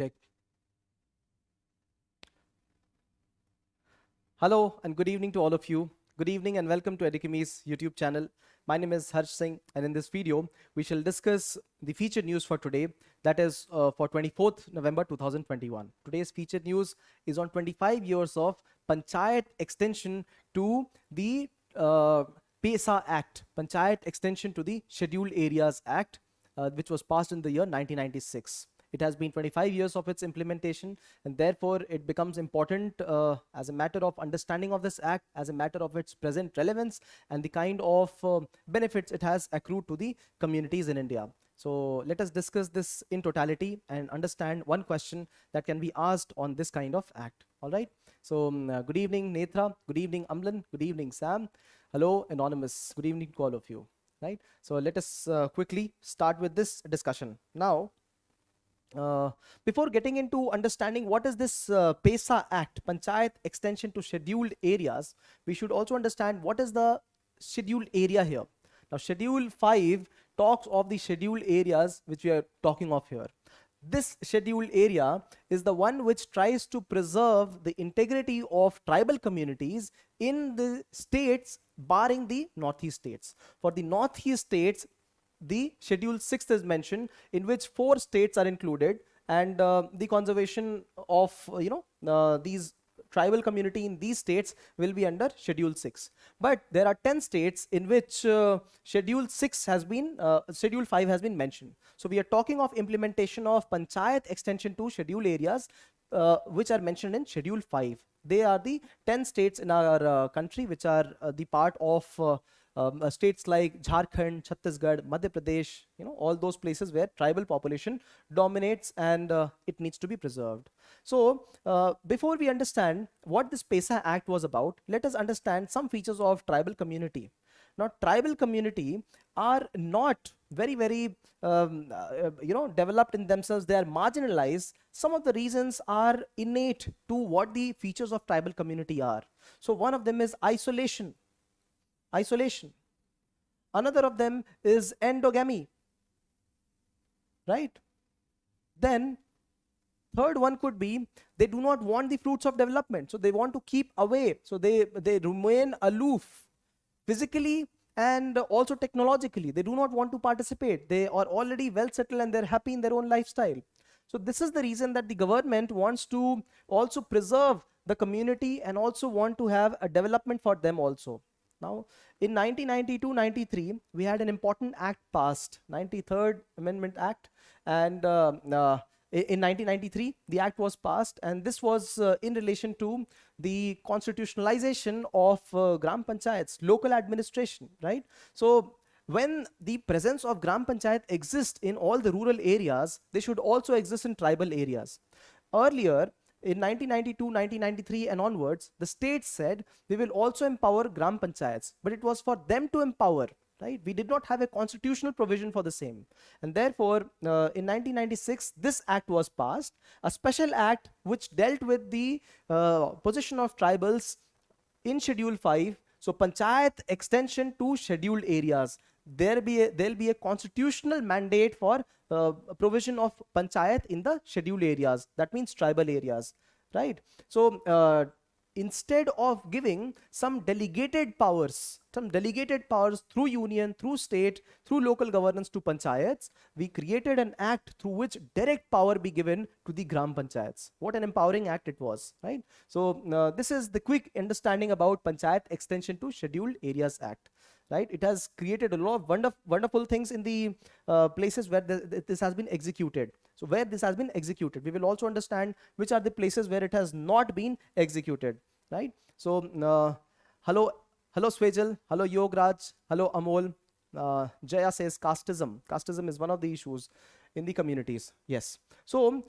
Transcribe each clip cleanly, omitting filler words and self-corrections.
Check. Hello and good evening to all of you. Good evening and welcome to Edukemy's YouTube channel. My name is Harsh Singh, and in this video, we shall discuss the featured news for today, that is for 24th November 2021. Today's featured news is on 25 years of Panchayat extension to the PESA Act, Panchayat extension to the Scheduled Areas Act, which was passed in the year 1996. It has been 25 years of its implementation, and therefore it becomes important as a matter of understanding of this act, as a matter of its present relevance, and the kind of benefits it has accrued to the communities in India. So let us discuss this in totality and understand one question that can be asked on this kind of act. All right. So good evening, Netra. Good evening, Amlan. Good evening, Sam. Hello, Anonymous. Good evening to all of you. Right. So let us quickly start with this discussion. Now, before getting into understanding what is this PESA Act, Panchayat Extension to Scheduled Areas, we should also understand what is the scheduled area here. Now, Schedule 5 talks of the scheduled areas which we are talking of here. This scheduled area is the one which tries to preserve the integrity of tribal communities in the states barring the northeast states. For the northeast states, the Schedule 6 is mentioned, in which 4 states are included, and the conservation of these tribal community in these states will be under Schedule 6. But there are 10 states in which Schedule 5 has been mentioned. So we are talking of implementation of Panchayat extension to scheduled areas which are mentioned in Schedule 5. They are the 10 states in our country which are the part of states like Jharkhand, Chhattisgarh, Madhya Pradesh, all those places where tribal population dominates, and it needs to be preserved. So before we understand what this PESA Act was about, let us understand some features of tribal community. Now, tribal community are not very developed in themselves. They are marginalized. Some of the reasons are innate to what the features of tribal community are. So one of them is isolation. Another of them is endogamy, right? Then third one could be they do not want the fruits of development, so they want to keep away, so they remain aloof physically and also technologically. They do not want to participate. They are already well settled and they're happy in their own lifestyle. So this is the reason that the government wants to also preserve the community and also want to have a development for them also. Now, in 1992-93, we had an important act passed, 93rd Amendment Act, and in 1993, the act was passed, and this was in relation to the constitutionalization of Gram Panchayats, local administration, right? So when the presence of Gram Panchayat exists in all the rural areas, they should also exist in tribal areas. Earlier, in 1992, 1993 and onwards, the state said we will also empower Gram Panchayats, but it was for them to empower, right? We did not have a constitutional provision for the same. And therefore, in 1996, this act was passed, a special act which dealt with the position of tribals in Schedule 5. So Panchayat extension to scheduled areas. There'll be a constitutional mandate for provision of panchayat in the scheduled areas. That means tribal areas, right? So instead of giving some delegated powers through union, through state, through local governance to panchayats, we created an act through which direct power be given to the Gram Panchayats. What an empowering act it was, right? So this is the quick understanding about Panchayat Extension to Scheduled Areas Act. Right? It has created a lot of wonderful things in the places where this has been executed. So where this has been executed, we will also understand which are the places where it has not been executed, right? So hello Swejal, hello Yograj, hello Amol. Jaya says casteism. Casteism is one of the issues in the communities. Yes. So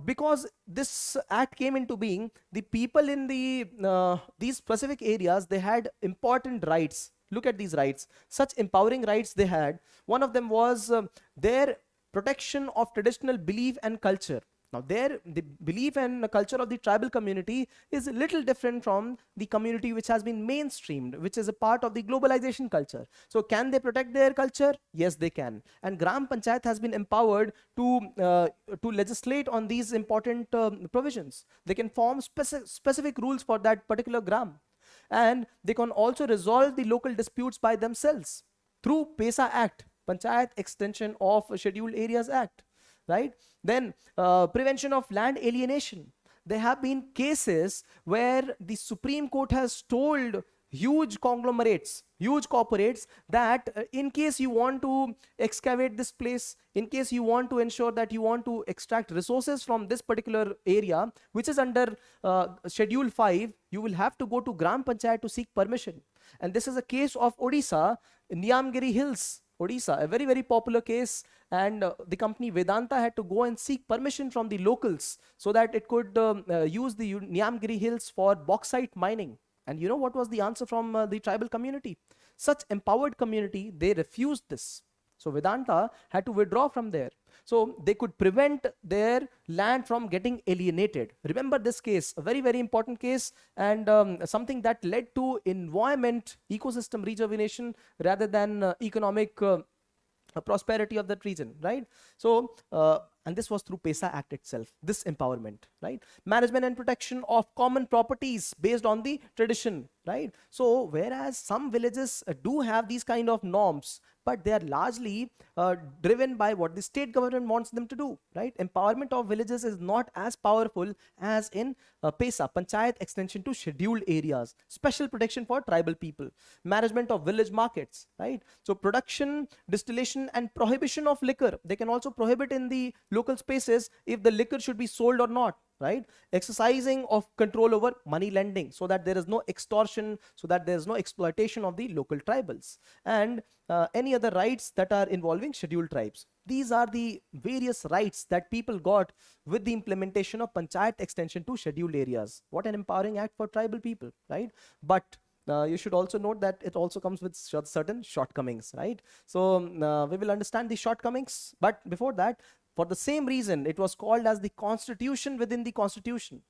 because this act came into being, the people in these specific areas, they had important rights. Look at these rights, such empowering rights they had. One of them was their protection of traditional belief and culture. Now the belief and the culture of the tribal community is a little different from the community which has been mainstreamed, which is a part of the globalization culture. So can they protect their culture? Yes, they can. And Gram Panchayat has been empowered to legislate on these important provisions. They can form specific rules for that particular gram. And they can also resolve the local disputes by themselves through PESA Act, Panchayat Extension of Scheduled Areas Act, right? Then prevention of land alienation. There have been cases where the Supreme Court has told huge conglomerates, huge corporates, that in case you want to excavate this place, in case you want to ensure that you want to extract resources from this particular area, which is under Schedule 5, you will have to go to Gram Panchayat to seek permission. And this is a case of Odisha, Niyamgiri Hills, Odisha, a very, very popular case. And the company Vedanta had to go and seek permission from the locals so that it could use the Niyamgiri Hills for bauxite mining. And you know what was the answer from the tribal community? Such empowered community, they refused this. So Vedanta had to withdraw from there. So they could prevent their land from getting alienated. Remember this case, a very, very important case, and something that led to environment, ecosystem rejuvenation rather than economic prosperity of that region, right? So, and this was through PESA Act itself, this empowerment, right? Management and protection of common properties based on the tradition, right? So, whereas some villages do have these kind of norms, but they are largely driven by what the state government wants them to do, right? Empowerment of villages is not as powerful as in PESA, Panchayat Extension to Scheduled Areas, special protection for tribal people, management of village markets, right? So production, distillation and prohibition of liquor, they can also prohibit in the local spaces if the liquor should be sold or not, right? Exercising of control over money lending so that there is no extortion, so that there is no exploitation of the local tribals, and any other rights that are involving scheduled tribes. These are the various rights that people got with the implementation of Panchayat Extension to Scheduled Areas. What an empowering act for tribal people, right? But you should also note that it also comes with certain shortcomings, right? So we will understand the shortcomings, but before that, for the same reason, it was called as the constitution within the constitution,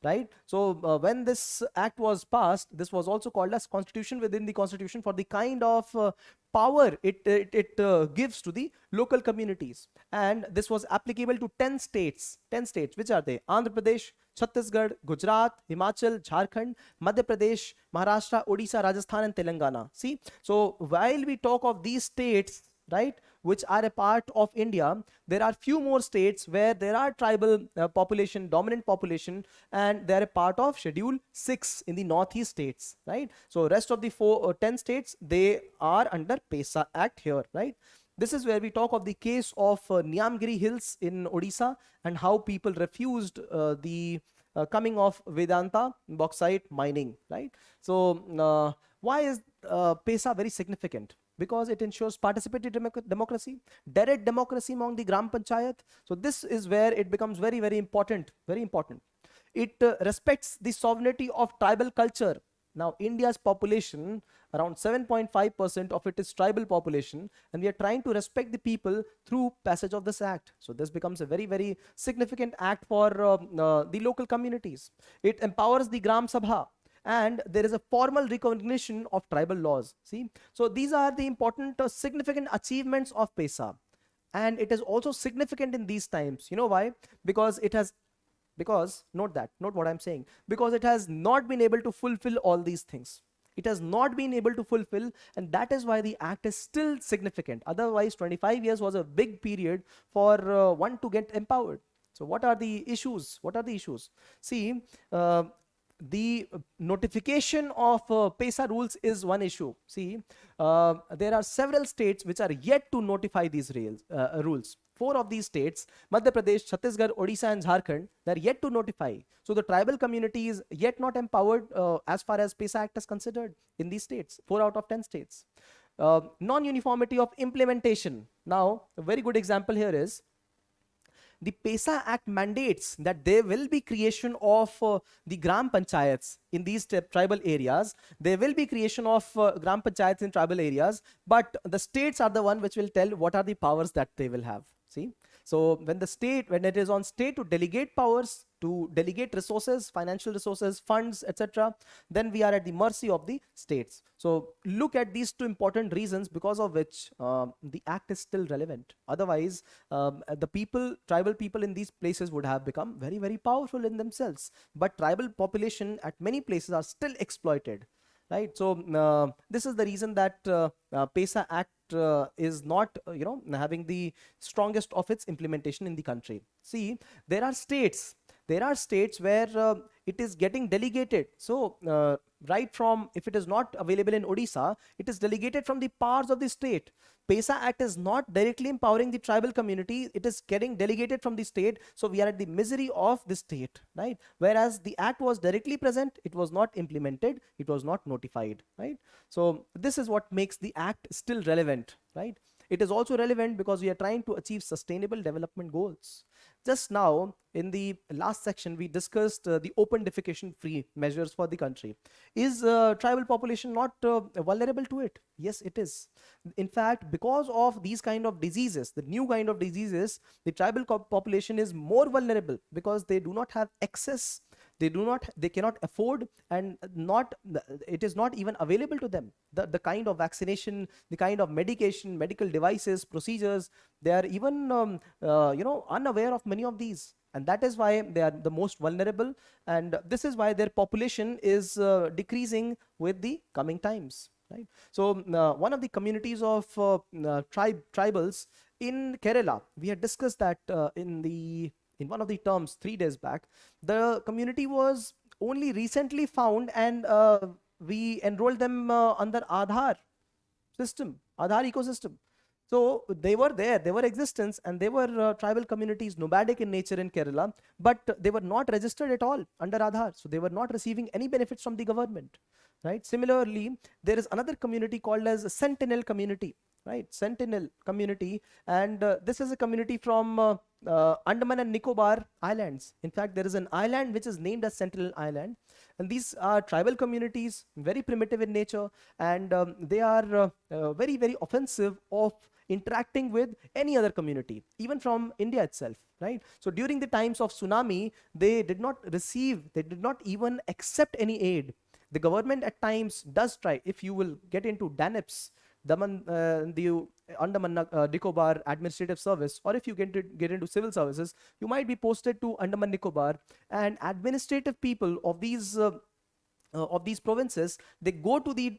right? So when this act was passed, this was also called as constitution within the constitution for the kind of power it gives to the local communities. And this was applicable to 10 states. 10 states, which are they? Andhra Pradesh, Chhattisgarh, Gujarat, Himachal, Jharkhand, Madhya Pradesh, Maharashtra, Odisha, Rajasthan and Telangana. See, so while we talk of these states, right, which are a part of India, there are few more states where there are tribal population, dominant population, and they are a part of Schedule 6 in the northeast states, right? So rest of the 10 states, they are under PESA Act here, right? This is where we talk of the case of Niyamgiri Hills in Odisha and how people refused the coming of Vedanta bauxite mining, right? So why is PESA very significant? Because it ensures participatory democracy, direct democracy among the Gram Panchayat. So this is where it becomes very, very important, very important. It respects the sovereignty of tribal culture. Now, India's population, around 7.5% of it is tribal population, and we are trying to respect the people through passage of this act. So this becomes a very, very significant act for the local communities. It empowers the Gram Sabha, and there is a formal recognition of tribal laws. See, so these are the important significant achievements of PESA, and it is also significant in these times. You know why? Because it has, note what I'm saying, because it has not been able to fulfill all these things. It has not been able to fulfill, and that is why the act is still significant. Otherwise, 25 years was a big period for one to get empowered. So what are the issues? What are the issues? See, the notification of PESA rules is one issue. See, there are several states which are yet to notify these rules. 4 of these states, Madhya Pradesh, Chhattisgarh, Odisha and Jharkhand, they are yet to notify. So the tribal community is yet not empowered as far as PESA Act is considered in these states, 4 out of 10 states. Non-uniformity of implementation. Now, a very good example here is, the PESA Act mandates that there will be creation of the Gram Panchayats in these tribal areas. There will be creation of Gram Panchayats in tribal areas, but the states are the one which will tell what are the powers that they will have. See, So when it is on state to delegate powers, to delegate resources, financial resources, funds, etc., then we are at the mercy of the states. So look at these two important reasons because of which the act is still relevant. Otherwise, the tribal people in these places would have become very, very powerful in themselves. But tribal population at many places are still exploited. Right. So this is the reason that PESA Act is not, having the strongest of its implementation in the country. See, there are states. There are states where it is getting delegated. So right from, if it is not available in Odisha, it is delegated from the powers of the state. PESA Act is not directly empowering the tribal community. It is getting delegated from the state. So we are at the misery of the state, right? Whereas the act was directly present, it was not implemented, it was not notified, right? So this is what makes the act still relevant, right? It is also relevant because we are trying to achieve sustainable development goals. Just now, in the last section, we discussed the open defecation free measures for the country. Is tribal population not vulnerable to it? Yes, it is. In fact, because of these kind of diseases, the new kind of diseases, the tribal population is more vulnerable because they do not have access, they cannot afford, and it is not even available to them. The kind of vaccination, the kind of medical devices, procedures, they are even unaware of many of these, and that is why they are the most vulnerable, and this is why their population is decreasing with the coming times, right? So one of the communities of tribals in Kerala, we had discussed that in one of the terms 3 days back. The community was only recently found, and we enrolled them under Aadhaar ecosystem. So they were there, they were existence, and they were tribal communities, nomadic in nature in Kerala, but they were not registered at all under Aadhaar. So they were not receiving any benefits from the government, right? Similarly, there is another community called as Sentinel community, right? Sentinel community, and this is a community from Andaman and Nicobar Islands. In fact, there is an island which is named as Sentinel Island, and these are tribal communities, very primitive in nature, and they are very, very offensive of interacting with any other community, even from India itself, right? So during the times of tsunami, they did not even accept any aid. The government at times does try. If you will get into DANIPS, the Andaman Nicobar Administrative Service, or if you get into civil services, you might be posted to Andaman Nicobar, and administrative people of these provinces, they go to the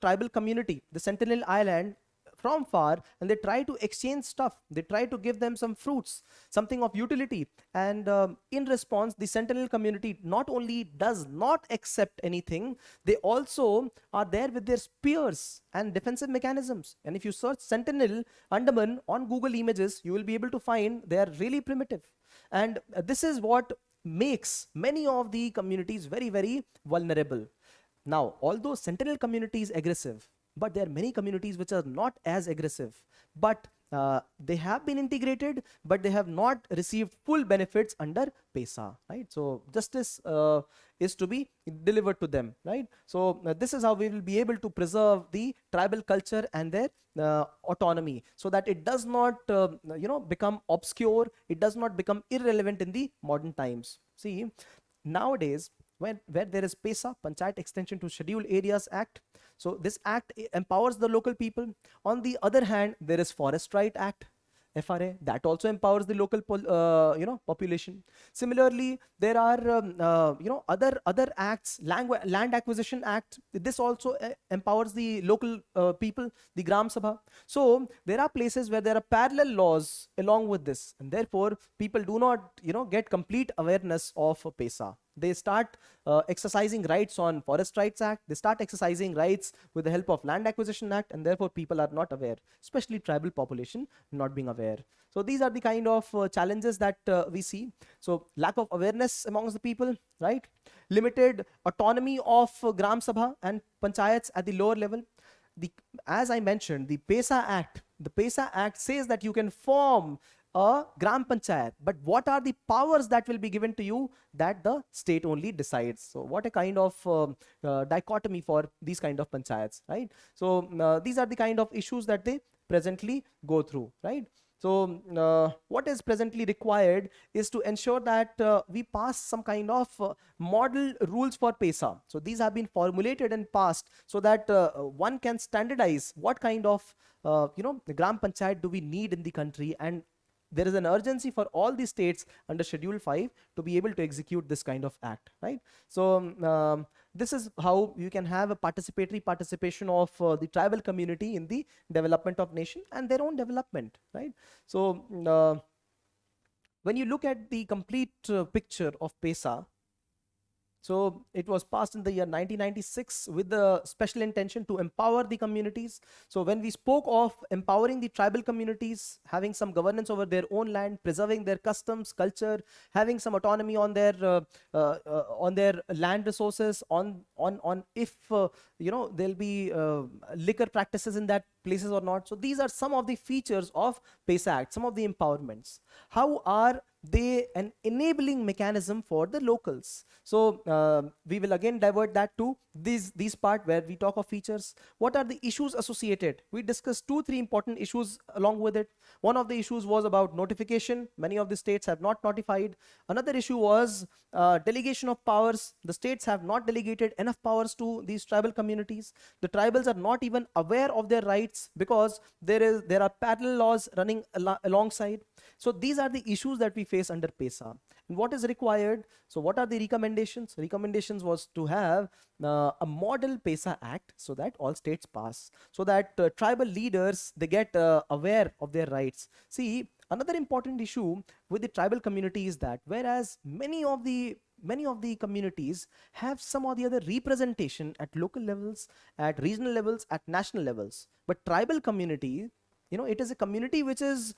tribal community, the Sentinel Island, from far, and they try to exchange stuff. They try to give them some fruits, something of utility, and in response, the Sentinel community not only does not accept anything, they also are there with their spears and defensive mechanisms. And if you search Sentinel Andaman on Google Images, you will be able to find they are really primitive, and this is what makes many of the communities very, very vulnerable. Now, although Sentinel community is aggressive, but there are many communities which are not as aggressive, but they have been integrated, but they have not received full benefits under PESA, right? So justice is to be delivered to them, right? So this is how we will be able to preserve the tribal culture and their autonomy, so that it does not become obscure, it does not become irrelevant in the modern times. See, nowadays, where there is PESA, Panchayat Extension to Scheduled Areas Act. So this act empowers the local people. On the other hand, there is Forest Right Act, FRA, that also empowers the local population. Similarly, there are other acts, Land Acquisition Act. This also empowers the local people, the Gram Sabha. So there are places where there are parallel laws along with this, and therefore people do not get complete awareness of PESA. They start exercising rights on Forest Rights Act, they start exercising rights with the help of Land Acquisition Act, and therefore people are not aware, especially tribal population not being aware. So these are the kind of challenges that we see. So lack of awareness amongst the people, right? Limited autonomy of Gram Sabha and Panchayats at the lower level. As I mentioned, the PESA Act says that you can form a Gram Panchayat, but what are the powers that will be given to you? That the state only decides. So what a kind of dichotomy for these kind of panchayats, right? So these are the kind of issues that they presently go through, right? So what is presently required is to ensure that we pass some kind of model rules for PESA. So these have been formulated and passed so that one can standardize what kind of the gram panchayat do we need in the country, and there is an urgency for all the states under Schedule 5 to be able to execute this kind of act, right? So this is how you can have a participatory participation of the tribal community in the development of nation and their own development, right? So when you look at the complete picture of PESA, so it was passed in the year 1996 with the special intention to empower the communities. So when we spoke of empowering the tribal communities, having some governance over their own land, preserving their customs, culture, having some autonomy on their land resources, on if there'll be liquor practices in that places or not. So these are some of the features of PESA Act, some of the empowerments. How are they an enabling mechanism for the locals? So we will again divert that to these part where we talk of features. What are the issues associated? We discussed 2-3 important issues along with it. One of the issues was about notification. Many of the states have not notified. Another issue was delegation of powers. The states have not delegated enough powers to these tribal communities. The tribals are not even aware of their rights because there are parallel laws running alongside. So these are the issues that we face under PESA. And what is required? So what are the recommendations? Recommendations was to have a model PESA Act so that all states pass, so that tribal leaders, they get aware of their rights. See, another important issue with the tribal community is that whereas many of the communities have some or the other representation at local levels, at regional levels, at national levels, but tribal community, it is a community which is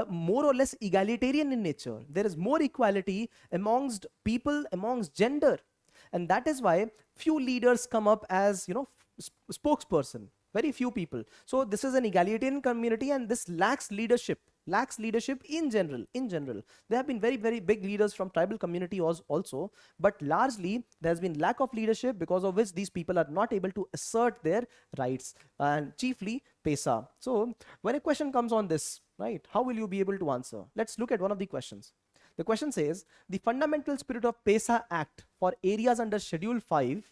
more or less egalitarian in nature. There is more equality amongst people, amongst gender, and that is why few leaders come up as spokesperson, very few people. So this is an egalitarian community, and this lacks leadership in general. There have been very, very big leaders from tribal community also, but largely there has been lack of leadership, because of which these people are not able to assert their rights, and chiefly PESA. So when a question comes on this, right, how will you be able to answer? Let's look at one of the questions. The question says, the fundamental spirit of PESA Act for areas under Schedule 5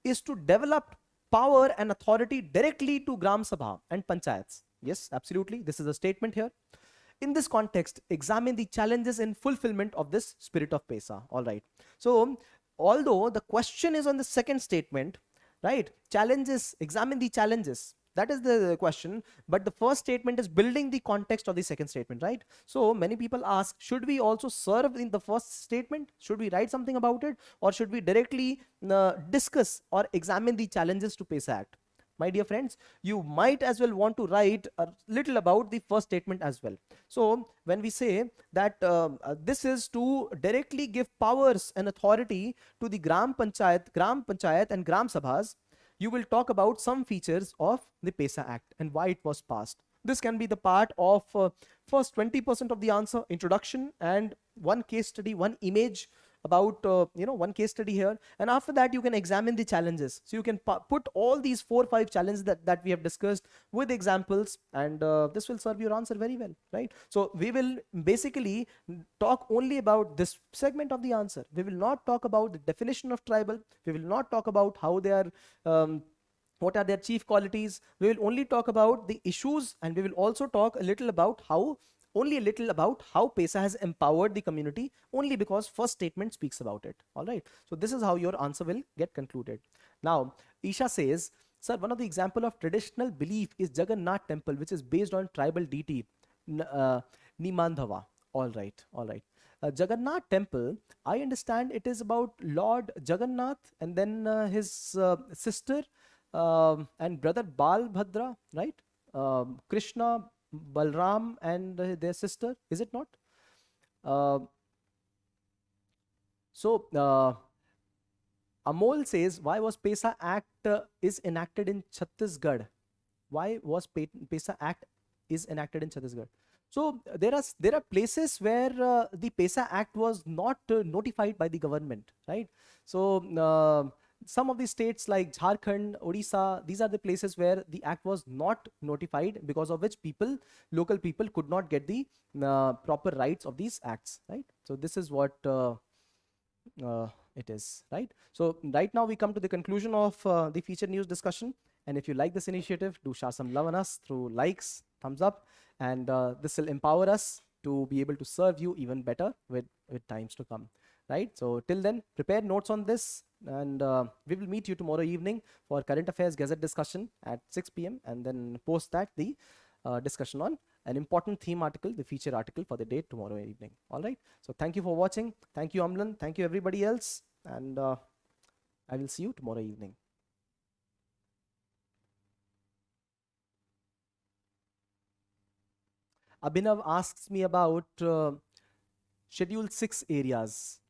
is to develop power and authority directly to Gram Sabha and Panchayats. Yes, absolutely. This is a statement here. In this context, examine the challenges in fulfillment of this spirit of PESA. All right. So although the question is on the second statement, right? Challenges, examine the challenges. That is the question, but the first statement is building the context of the second statement, right? So many people ask, should we also serve in the first statement? Should we write something about it, or should we directly discuss or examine the challenges to PESA Act? My dear friends, you might as well want to write a little about the first statement as well. So when we say that this is to directly give powers and authority to the Gram Panchayat and Gram Sabhas, you will talk about some features of the PESA Act and why it was passed. This can be the part of first 20% of the answer, introduction, and one case study, one image about one case study here, and after that you can examine the challenges. So you can put all these 4 or 5 challenges that we have discussed with examples, and this will serve your answer very well, right? So we will basically talk only about this segment of the answer. We will not talk about the definition of tribal. We will not talk about how they are what are their chief qualities. We will only talk about the issues, and we will also talk only a little about how PESA has empowered the community, only because first statement speaks about it. All right. So this is how your answer will get concluded. Now, Isha says, sir, one of the example of traditional belief is Jagannath temple, which is based on tribal deity, Nimandhava. All right. All right. Jagannath temple, I understand it is about Lord Jagannath and then his sister and brother Balbhadra, right? Krishna, Balram and their sister, is it not? Amol says, why was PESA Act is enacted in Chhattisgarh? Why was PESA Act is enacted in Chhattisgarh? So there are places where the PESA Act was not notified by the government, right? So some of the states like Jharkhand, Odisha, these are the places where the act was not notified, because of which local people could not get the proper rights of these acts, right? So this is what it is, right? So right now we come to the conclusion of the featured news discussion. And if you like this initiative, do share some love on us through likes, thumbs up, and this will empower us to be able to serve you even better with times to come, right? So till then, prepare notes on this, and we will meet you tomorrow evening for current affairs gazette discussion at 6 p.m. and then post that the discussion on an important theme article, the feature article for the day tomorrow evening. All right. So thank you for watching. Thank you, Amlan. Thank you, everybody else. And I will see you tomorrow evening. Abhinav asks me about Schedule 6 areas.